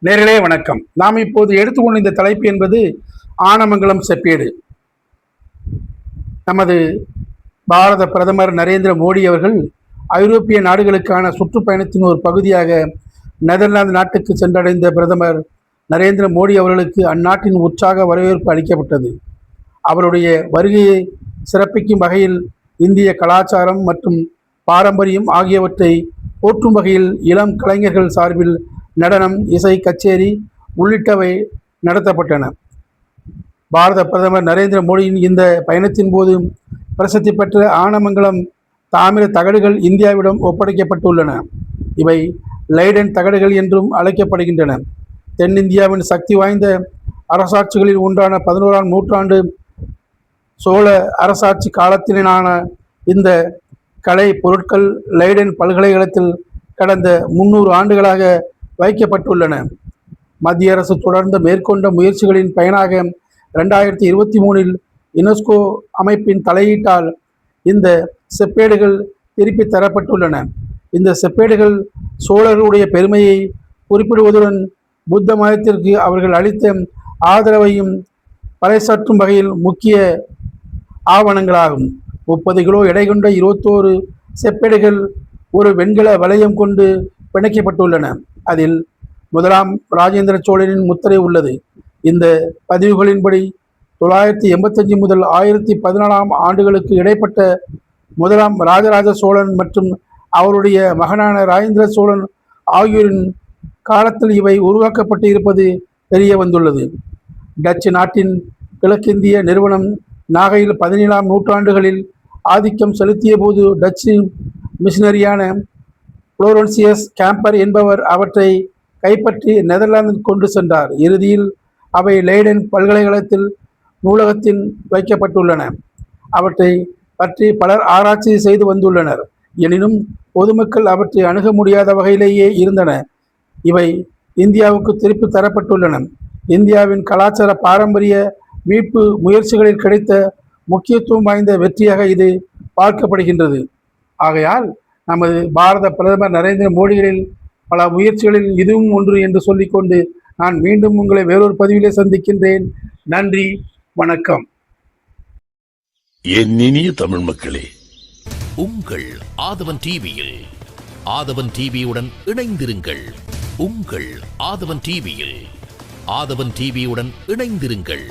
நேர்களே வணக்கம். நாம் இப்போது எடுத்துக்கொண்ட இந்த தலைப்பு என்பது ஆனமங்கலம் செப்பேடு. நமது பாரத பிரதமர் நரேந்திர மோடி அவர்கள் ஐரோப்பிய நாடுகளுக்கான சுற்றுப்பயணத்தின் ஒரு பகுதியாக நெதர்லாந்து நாட்டுக்கு சென்றடைந்த பிரதமர் நரேந்திர மோடி அவர்களுக்கு அந்நாட்டின் உற்சாக வரவேற்பு அளிக்கப்பட்டது. அவருடைய வருகையை சிறப்பிக்கும் வகையில் இந்திய கலாச்சாரம் மற்றும் பாரம்பரியம் ஆகியவற்றை போற்றும் வகையில் இளம் கலைஞர்கள் சார்பில் நடனம், இசை கச்சேரி உள்ளிட்டவை நடத்தப்பட்டன. பாரத பிரதமர் நரேந்திர மோடியின் இந்த பயணத்தின் போது பிரசித்தி பெற்ற ஆனமங்கலம் தாமிர தகடுகள் இந்தியாவிடம் ஒப்படைக்கப்பட்டுள்ளன. இவை லைடன் தகடுகள் என்றும் அழைக்கப்படுகின்றன. தென்னிந்தியாவின் சக்தி வாய்ந்த அரசாட்சிகளில் ஒன்றான 11ஆம் நூற்றாண்டு சோழ அரசாட்சி காலத்திலான இந்த கலை பொருட்கள் லைடன் பல்கலைக்கழகத்தில் கடந்த 300 ஆண்டுகளாக வைக்கப்பட்டுள்ளன. மத்திய அரசு தொடர்ந்து மேற்கொண்ட முயற்சிகளின் பயனாக 2023 யுனெஸ்கோ அமைப்பின் தலையீட்டால் இந்த செப்பேடுகள் திருப்பி தரப்பட்டுள்ளன. இந்த செப்பேடுகள் சோழர்களுடைய பெருமையை குறிப்பிடுவதுடன் புத்த மதத்திற்கு அவர்கள் அளித்த ஆதரவையும் பறைசாற்றும் வகையில் முக்கிய ஆவணங்களாகும். 30 கிலோ எடை கொண்ட 21 செப்பேடுகள் ஒரு வெண்கல வளையம் கொண்டு பிணைக்கப்பட்டுள்ளன. அதில் முதலாம் ராஜேந்திர சோழனின் முத்திரை உள்ளது. இந்த பதிவுகளின்படி 985 முதல் 1014 ஆண்டுகளுக்கு இடைப்பட்ட முதலாம் ராஜராஜ சோழன் மற்றும் அவருடைய மகனான ராஜேந்திர சோழன் ஆகியோரின் காலத்தில் இவை உருவாக்கப்பட்டு இருப்பது தெரிய வந்துள்ளது. டச்சு நாட்டின் கிழக்கிந்திய நிறுவனம் நாகையில் 17ஆம் நூற்றாண்டுகளில் ஆதிக்கம் செலுத்திய போது டச்சு மிஷனரியான புளோரன்சியஸ் கேம்பர் என்பவர் அவற்றை கைப்பற்றி நெதர்லாந்து கொண்டு சென்றார். இறுதியில் அவை லைடன் பல்கலைக்கழகத்தில் நூலகத்தில் வைக்கப்பட்டுள்ளன. அவற்றை பற்றி பலர் ஆராய்ச்சி செய்து வந்துள்ளனர். எனினும் பொதுமக்கள் அவற்றை அணுக முடியாத வகையிலேயே இருந்தன. இவை இந்தியாவுக்கு திருப்பி தரப்பட்டுள்ளன. இந்தியாவின் கலாச்சார பாரம்பரிய மீட்பு முயற்சிகளில் கிடைத்த முக்கியத்துவம் வாய்ந்த வெற்றியாக இது பார்க்கப்படுகின்றது. ஆகையால் நமது பாரத பிரதமர் நரேந்திர மோடிகளில் பல முயற்சிகளில் இதுவும் ஒன்று என்று சொல்லிக்கொண்டு நான் மீண்டும் உங்களை வேறொரு பதிவிலே சந்திக்கின்றேன். நன்றி, வணக்கம். என் இனிய தமிழ் மக்களே, உங்கள் ஆதவன் டிவியில் ஆதவன் டிவியுடன் இணைந்திருங்கள். உங்கள் ஆதவன் டிவியில் ஆதவன் டிவியுடன் இணைந்திருங்கள்.